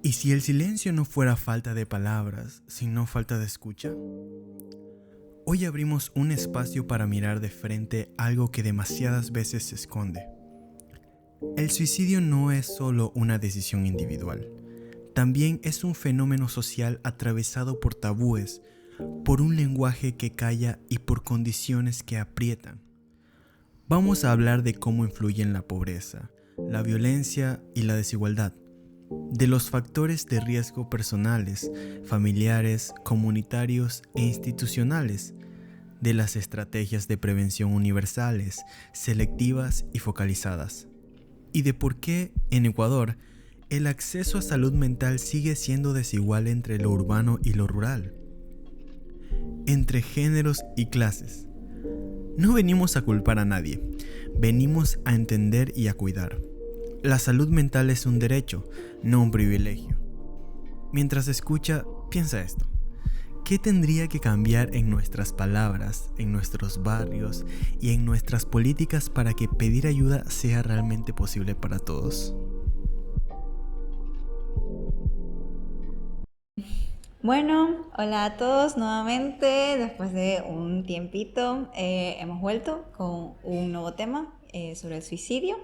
¿Y si el silencio no fuera falta de palabras, sino falta de escucha? Hoy abrimos un espacio para mirar de frente algo que demasiadas veces se esconde. El suicidio no es solo una decisión individual, también es un fenómeno social atravesado por tabúes, por un lenguaje que calla y por condiciones que aprietan. Vamos a hablar de cómo influyen la pobreza, la violencia y la desigualdad, de los factores de riesgo personales, familiares, comunitarios e institucionales, de las estrategias de prevención universales, selectivas y focalizadas, y de por qué, en Ecuador, el acceso a salud mental sigue siendo desigual entre lo urbano y lo rural, entre géneros y clases. No venimos a culpar a nadie, venimos a entender y a cuidar. La salud mental es un derecho, no un privilegio. Mientras escucha, piensa esto. ¿Qué tendría que cambiar en nuestras palabras, en nuestros barrios y en nuestras políticas para que pedir ayuda sea realmente posible para todos? Bueno, hola a todos nuevamente. Después de un tiempito hemos vuelto con un nuevo tema sobre el suicidio.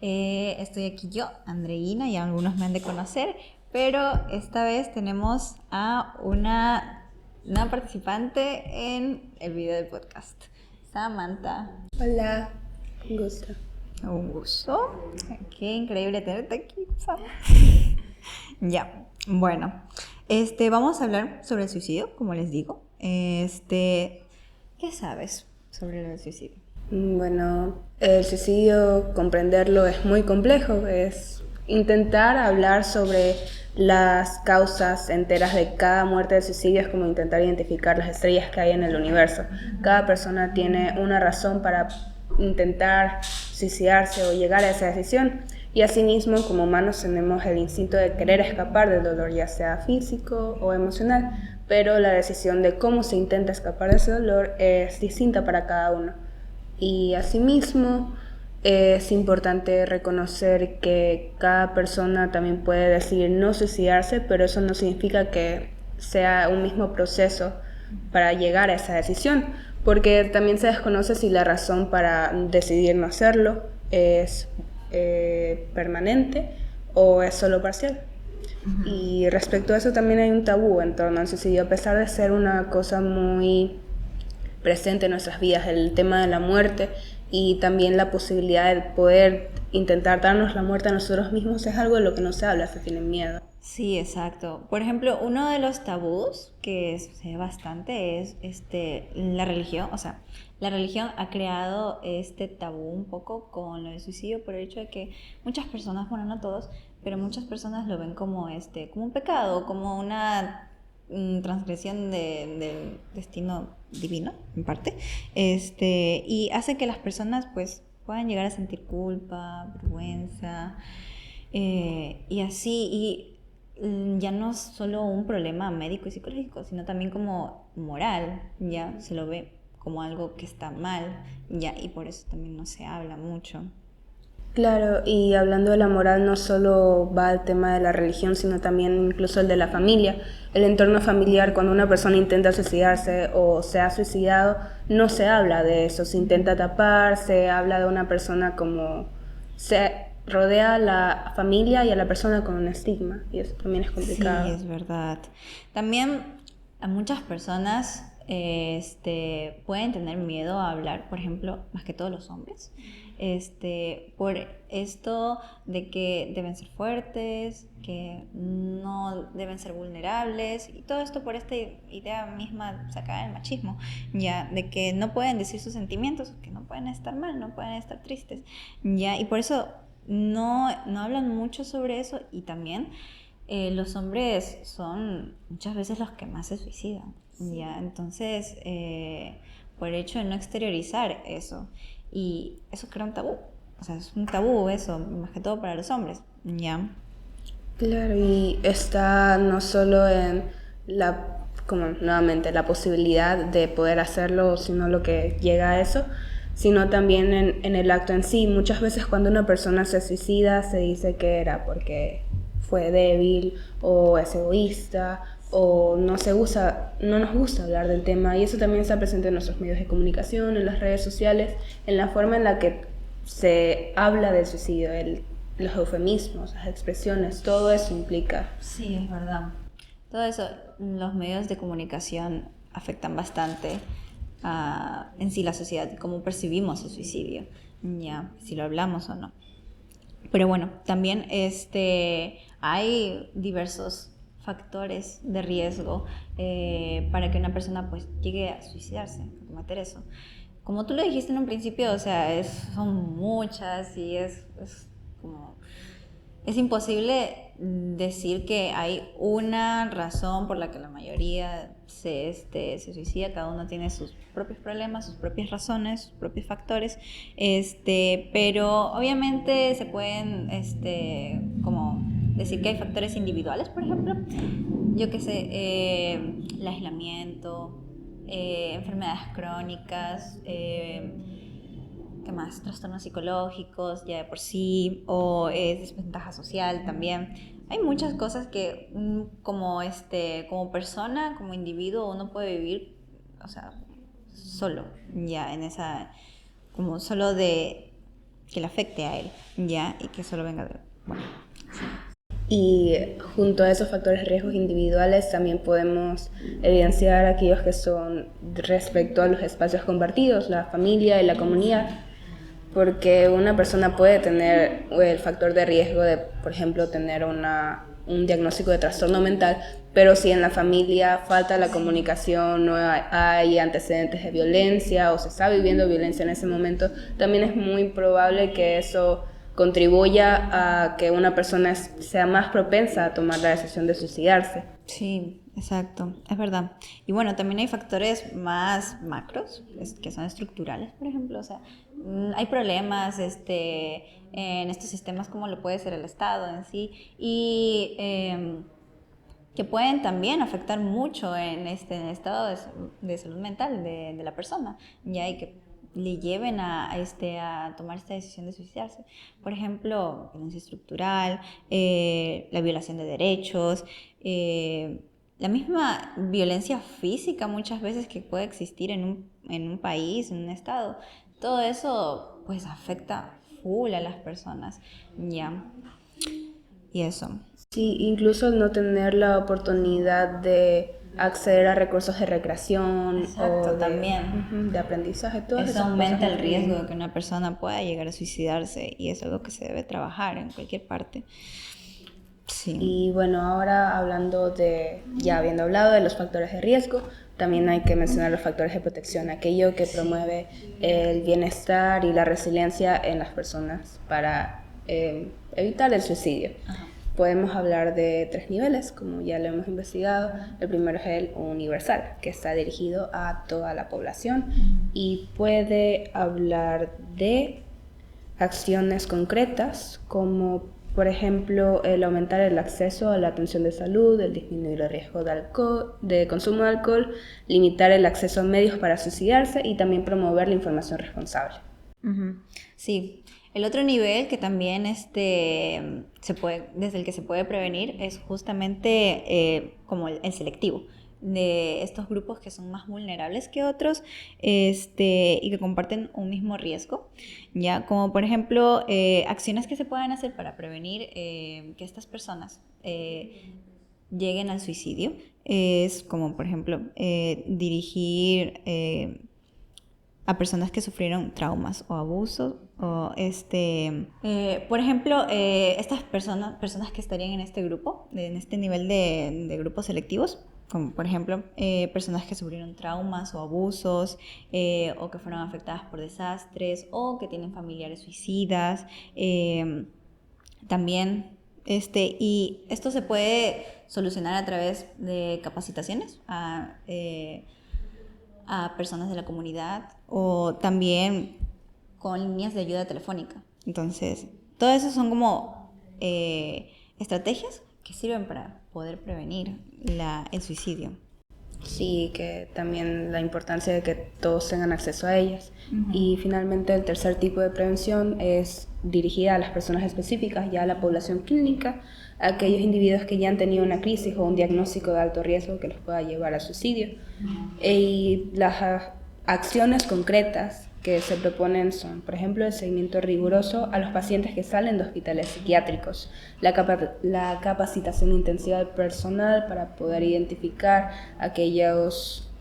Estoy aquí yo, Andreina, y algunos me han de conocer, pero esta vez tenemos a una participante en el video del podcast, Samantha. Hola, un gusto. Un gusto. Qué increíble tenerte aquí, Sam. Ya, bueno. Vamos a hablar sobre el suicidio, como les digo. ¿Qué sabes sobre el suicidio? Bueno, el suicidio, comprenderlo es muy complejo. Es intentar hablar sobre las causas enteras de cada muerte de suicidio, es como intentar identificar las estrellas que hay en el universo. Cada persona tiene una razón para intentar suicidarse o llegar a esa decisión. Y asimismo, como humanos tenemos el instinto de querer escapar del dolor, ya sea físico o emocional, pero la decisión de cómo se intenta escapar de ese dolor es distinta para cada uno. Y asimismo, es importante reconocer que cada persona también puede decidir no suicidarse, pero eso no significa que sea un mismo proceso para llegar a esa decisión, porque también se desconoce si la razón para decidir no hacerlo es permanente o es solo parcial. Y respecto a eso también hay un tabú en torno al suicidio, a pesar de ser una cosa muy presente en nuestras vidas, el tema de la muerte y también la posibilidad de poder intentar darnos la muerte a nosotros mismos es algo de lo que no se habla, se tiene miedo. Sí, exacto. Por ejemplo, uno de los tabús que se ve bastante es la religión. O sea, la religión ha creado este tabú un poco con lo del suicidio por el hecho de que muchas personas, bueno, no todos, pero muchas personas lo ven como como un pecado, como una transgresión del destino divino, en parte. Y hace que las personas pues puedan llegar a sentir culpa, vergüenza, y así. Y ya no es solo un problema médico y psicológico, sino también como moral, ya se lo ve como algo que está mal, ya, y por eso también no se habla mucho. Claro, y hablando de la moral no solo va el tema de la religión, sino también incluso el de la familia. El entorno familiar, cuando una persona intenta suicidarse o se ha suicidado, no se habla de eso, se intenta tapar, se habla de una persona como... se rodea a la familia y a la persona con un estigma, y eso también es complicado. Sí, es verdad. También a muchas personas pueden tener miedo a hablar, por ejemplo, más que todos los hombres, por esto de que deben ser fuertes, que no deben ser vulnerables, y todo esto por esta idea misma sacada del machismo, ya, de que no pueden decir sus sentimientos, que no pueden estar mal, no pueden estar tristes, ya, y por eso no hablan mucho sobre eso. Y también los hombres son muchas veces los que más se suicidan, ¿ya? Entonces, por el hecho de no exteriorizar eso, y eso crea un tabú, o sea, es un tabú eso, más que todo para los hombres, ¿ya? Claro, y está no solo en como nuevamente, la posibilidad de poder hacerlo, sino lo que llega a eso, sino también en el acto en sí. Muchas veces cuando una persona se suicida se dice que era porque fue débil o es egoísta o no nos gusta hablar del tema, y eso también está presente en nuestros medios de comunicación, en las redes sociales, en la forma en la que se habla del suicidio, los eufemismos, las expresiones, todo eso implica. Sí, es verdad. Todo eso, los medios de comunicación afectan bastante en sí la sociedad, cómo percibimos el suicidio, ya, si lo hablamos o no. Pero bueno, también hay diversos factores de riesgo para que una persona pues llegue a suicidarse, a cometer eso. Como tú lo dijiste en un principio, o sea, son muchas y es como... Es imposible decir que hay una razón por la que la mayoría se suicida. Cada uno tiene sus propios problemas, sus propias razones, sus propios factores, pero obviamente se pueden como decir que hay factores individuales, por ejemplo, yo qué sé, el aislamiento, enfermedades crónicas, ¿qué más? Trastornos psicológicos ya de por sí, o desventaja social también. Hay muchas cosas que como persona, como individuo, uno puede vivir, o sea, solo, ya en esa, como solo de que le afecte a él, ya, y que solo venga de, bueno. Y junto a esos factores de riesgos individuales también podemos evidenciar aquellos que son respecto a los espacios compartidos, la familia y la comunidad, porque una persona puede tener el factor de riesgo de, por ejemplo, tener un diagnóstico de trastorno mental, pero si en la familia falta la comunicación, no hay antecedentes de violencia o se está viviendo violencia en ese momento, también es muy probable que eso contribuya a que una persona sea más propensa a tomar la decisión de suicidarse. Sí, exacto, es verdad. Y bueno, también hay factores más macros, que son estructurales, por ejemplo. O sea, hay problemas en estos sistemas como lo puede ser el Estado en sí, y que pueden también afectar mucho en el estado de salud mental de la persona, ya, y que le lleven a tomar esta decisión de suicidarse. Por ejemplo, violencia estructural, la violación de derechos, la misma violencia física muchas veces que puede existir en un país, en un estado. Todo eso pues afecta full a las personas, ya. Y eso. Sí, incluso el no tener la oportunidad de acceder a recursos de recreación. Exacto, o también. De aprendizaje, todas Eso esas aumenta cosas el riesgo de que una persona pueda llegar a suicidarse, y es algo que se debe trabajar en cualquier parte. Sí. Y bueno, ahora ya habiendo hablado de los factores de riesgo, también hay que mencionar los factores de protección, aquello que promueve el bienestar y la resiliencia en las personas para evitar el suicidio. Ajá. Podemos hablar de 3 niveles, como ya lo hemos investigado. El primero es el universal, que está dirigido a toda la población y puede hablar de acciones concretas, como por ejemplo el aumentar el acceso a la atención de salud, el disminuir el riesgo de consumo de alcohol, limitar el acceso a medios para suicidarse y también promover la información responsable. Sí. El otro nivel que también desde el que se puede prevenir es justamente como el selectivo, de estos grupos que son más vulnerables que otros, y que comparten un mismo riesgo, ya, como por ejemplo acciones que se pueden hacer para prevenir que estas personas lleguen al suicidio. Es como por ejemplo dirigir a personas que sufrieron traumas o abusos, o por ejemplo, estas personas que estarían en este grupo, en este nivel de grupos selectivos, como por ejemplo personas que sufrieron traumas o abusos, o que fueron afectadas por desastres, o que tienen familiares suicidas, también y esto se puede solucionar a través de capacitaciones a personas de la comunidad, o también con líneas de ayuda telefónica. Entonces, todo eso son como estrategias que sirven para poder prevenir el suicidio. Sí, que también la importancia de que todos tengan acceso a ellas. Y finalmente el tercer tipo de prevención es dirigida a las personas específicas, ya a la población clínica, a aquellos individuos que ya han tenido una crisis o un diagnóstico de alto riesgo que los pueda llevar al suicidio. Y las acciones concretas que se proponen son, por ejemplo, el seguimiento riguroso a los pacientes que salen de hospitales psiquiátricos, la capacitación intensiva del personal para poder identificar aquellos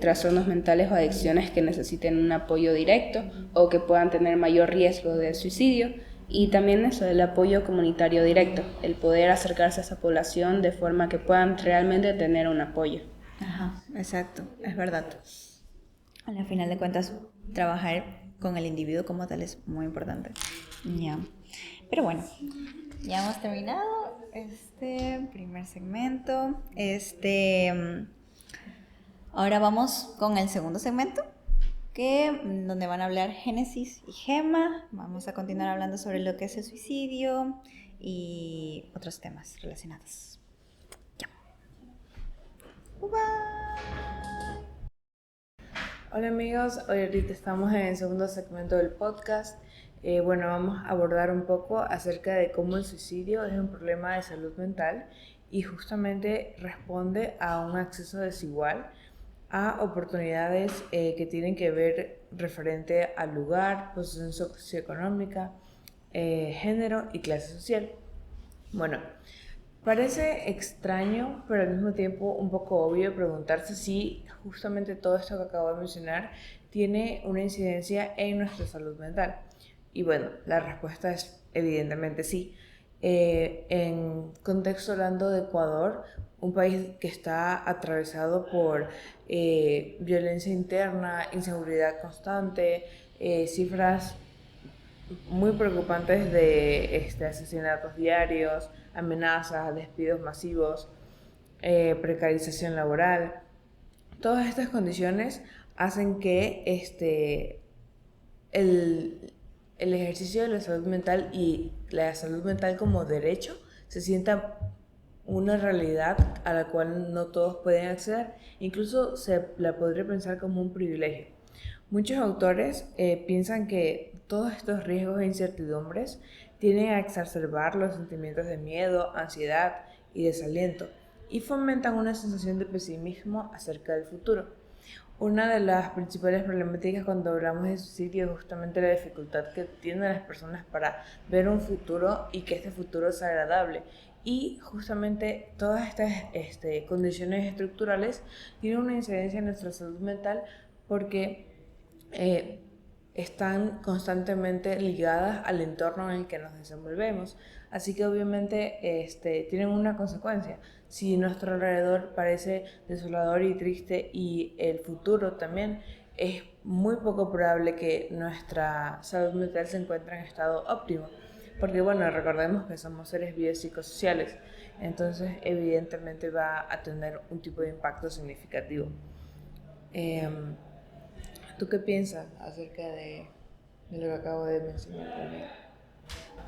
trastornos mentales o adicciones que necesiten un apoyo directo o que puedan tener mayor riesgo de suicidio, y también eso del apoyo comunitario directo, el poder acercarse a esa población de forma que puedan realmente tener un apoyo. Ajá, exacto, es verdad. A la final de cuentas, trabajar con el individuo como tal es muy importante. Ya. Pero bueno, ya hemos terminado este primer segmento. Ahora vamos con el segundo segmento, donde van a hablar Génesis y Gemma. Vamos a continuar hablando sobre lo que es el suicidio y otros temas relacionados. Ya. Bye. Hola amigos, hoy ahorita estamos en el segundo segmento del podcast. Bueno, vamos a abordar un poco acerca de cómo el suicidio es un problema de salud mental y justamente responde a un acceso desigual a oportunidades que tienen que ver referente al lugar, posición socioeconómica, género y clase social. Bueno, parece extraño, pero al mismo tiempo un poco obvio preguntarse si justamente todo esto que acabo de mencionar tiene una incidencia en nuestra salud mental. Y bueno, la respuesta es evidentemente sí. En contexto hablando de Ecuador, un país que está atravesado por violencia interna, inseguridad constante, cifras muy preocupantes de asesinatos diarios, amenazas, despidos masivos, precarización laboral. Todas estas condiciones hacen que el ejercicio de la salud mental y la salud mental como derecho se sienta una realidad a la cual no todos pueden acceder. Incluso se la podría pensar como un privilegio. Muchos autores piensan que todos estos riesgos e incertidumbres tienden a exacerbar los sentimientos de miedo, ansiedad y desaliento y fomentan una sensación de pesimismo acerca del futuro. Una de las principales problemáticas cuando hablamos de suicidio es justamente la dificultad que tienen las personas para ver un futuro y que este futuro sea agradable. Y justamente todas estas condiciones estructurales tienen una incidencia en nuestra salud mental porque están constantemente ligadas al entorno en el que nos desenvolvemos. Así que obviamente tienen una consecuencia. Si nuestro alrededor parece desolador y triste y el futuro también, es muy poco probable que nuestra salud mental se encuentre en estado óptimo. Porque bueno, recordemos que somos seres biopsicosociales, entonces evidentemente va a tener un tipo de impacto significativo. ¿Tú qué piensas acerca de lo que acabo de mencionar también?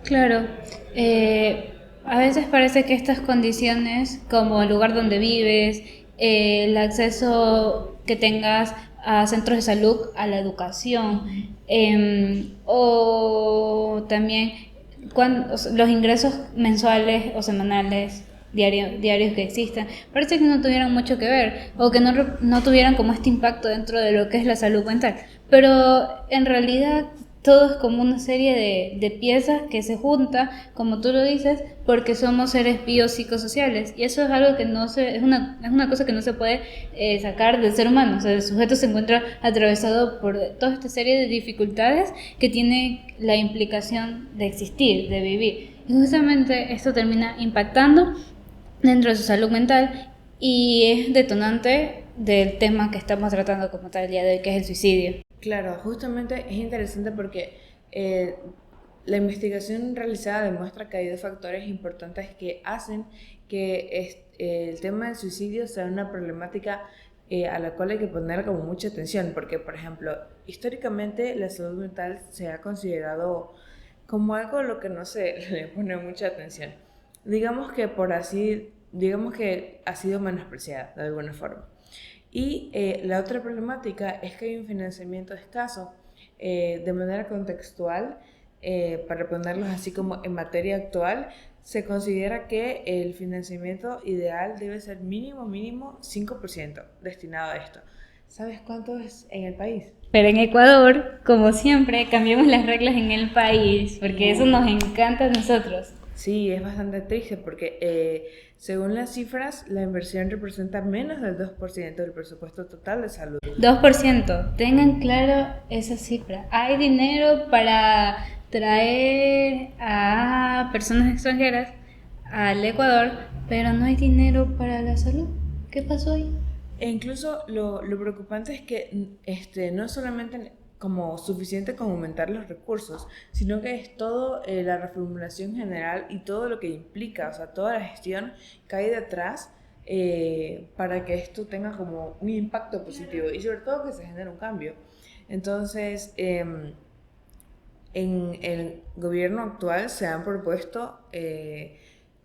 Claro, a veces parece que estas condiciones, como el lugar donde vives, el acceso que tengas a centros de salud, a la educación, o también los ingresos mensuales o semanales, diarios que existan, parece que no tuvieran mucho que ver o que no tuvieran como este impacto dentro de lo que es la salud mental. Pero en realidad todo es como una serie de piezas que se juntan, como tú lo dices, porque somos seres biopsicosociales. Y eso es algo que es una cosa que no se puede sacar del ser humano. O sea, el sujeto se encuentra atravesado por toda esta serie de dificultades que tiene la implicación de existir, de vivir. Y justamente esto termina impactando dentro de su salud mental y es detonante del tema que estamos tratando como tal el día de hoy, que es el suicidio. Claro, justamente es interesante porque la investigación realizada demuestra que hay dos factores importantes que hacen que el tema del suicidio sea una problemática a la cual hay que poner como mucha atención, porque por ejemplo, históricamente la salud mental se ha considerado como algo a lo que no se le pone mucha atención. Digamos que por así digamos que ha sido menospreciada de alguna forma. Y la otra problemática es que hay un financiamiento escaso. De manera contextual, para ponerlos así como en materia actual, se considera que el financiamiento ideal debe ser mínimo 5% destinado a esto. ¿Sabes cuánto es en el país? Pero en Ecuador, como siempre, cambiamos las reglas en el país, porque eso nos encanta a nosotros. Sí, es bastante triste porque según las cifras, la inversión representa menos del 2% del presupuesto total de salud. 2%, tengan claro esa cifra. Hay dinero para traer a personas extranjeras al Ecuador, pero no hay dinero para la salud. ¿Qué pasó ahí? E incluso lo preocupante es que no solamente como suficiente con aumentar los recursos, sino que es todo la reformulación general y todo lo que implica, o sea, toda la gestión que hay detrás para que esto tenga como un impacto positivo y sobre todo que se genere un cambio. Entonces, en el gobierno actual se han propuesto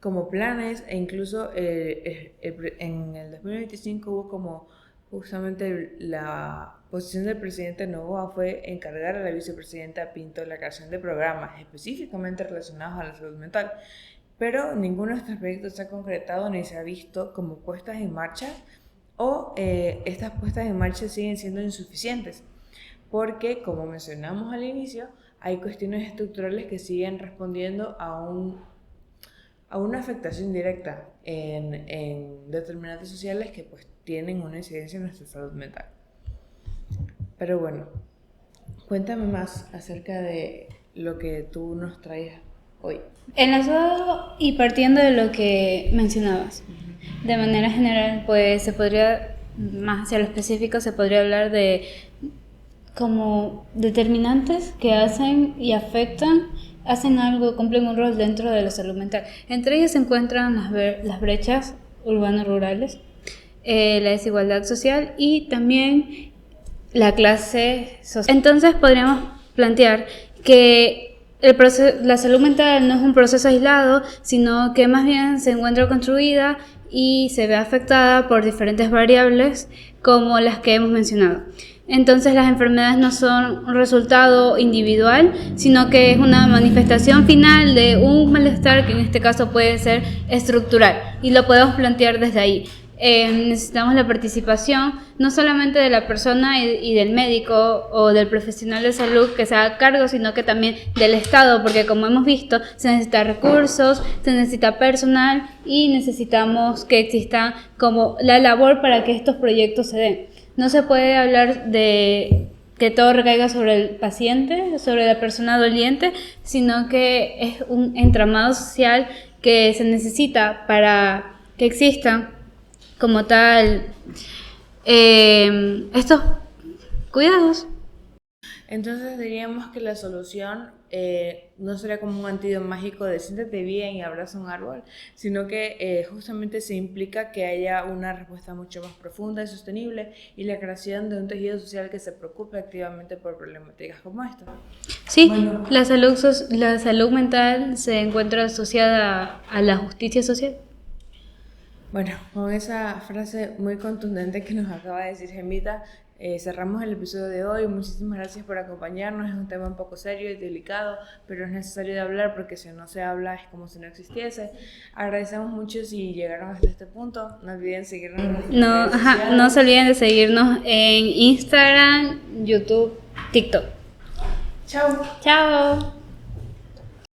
como planes e incluso en el 2025 hubo como justamente la posición del presidente Noboa fue encargar a la vicepresidenta Pinto la creación de programas específicamente relacionados a la salud mental, pero ninguno de estos proyectos se ha concretado ni se ha visto como puestas en marcha o estas puestas en marcha siguen siendo insuficientes porque, como mencionamos al inicio, hay cuestiones estructurales que siguen respondiendo a una afectación directa en determinantes sociales que pues tienen una incidencia en nuestra salud mental. Pero bueno, cuéntame más acerca de lo que tú nos traes hoy. Enlazado y partiendo de lo que mencionabas, de manera general, pues se podría, más hacia lo específico, se podría hablar de como determinantes que hacen y afectan, hacen algo, cumplen un rol dentro de la salud mental. Entre ellas se encuentran las brechas urbanos-rurales, la desigualdad social y también la clase social. Entonces podríamos plantear que la salud mental no es un proceso aislado, sino que más bien se encuentra construida y se ve afectada por diferentes variables como las que hemos mencionado. Entonces las enfermedades no son un resultado individual, sino que es una manifestación final de un malestar que en este caso puede ser estructural y lo podemos plantear desde ahí. Necesitamos la participación no solamente de la persona y del médico o del profesional de salud que se haga cargo, sino que también del Estado, porque como hemos visto, se necesita recursos, se necesita personal y necesitamos que exista como la labor para que estos proyectos se den. No se puede hablar de que todo recaiga sobre el paciente, sobre la persona doliente, sino que es un entramado social que se necesita para que existan como tal estos cuidados. Entonces diríamos que la solución no sería como un antídoto mágico de siéntate bien y abraza un árbol, sino que justamente se implica que haya una respuesta mucho más profunda y sostenible y la creación de un tejido social que se preocupe activamente por problemáticas como esta. Sí, bueno, la salud mental se encuentra asociada a la justicia social. Bueno, con esa frase muy contundente que nos acaba de decir Gemita, cerramos el episodio de hoy. Muchísimas gracias por acompañarnos. Es un tema un poco serio y delicado, pero es necesario de hablar porque si no se habla es como si no existiese. Agradecemos mucho si llegaron hasta este punto. No olviden seguirnos en nuestras redes sociales. No se olviden de seguirnos en Instagram, YouTube, TikTok. Chao. Chao.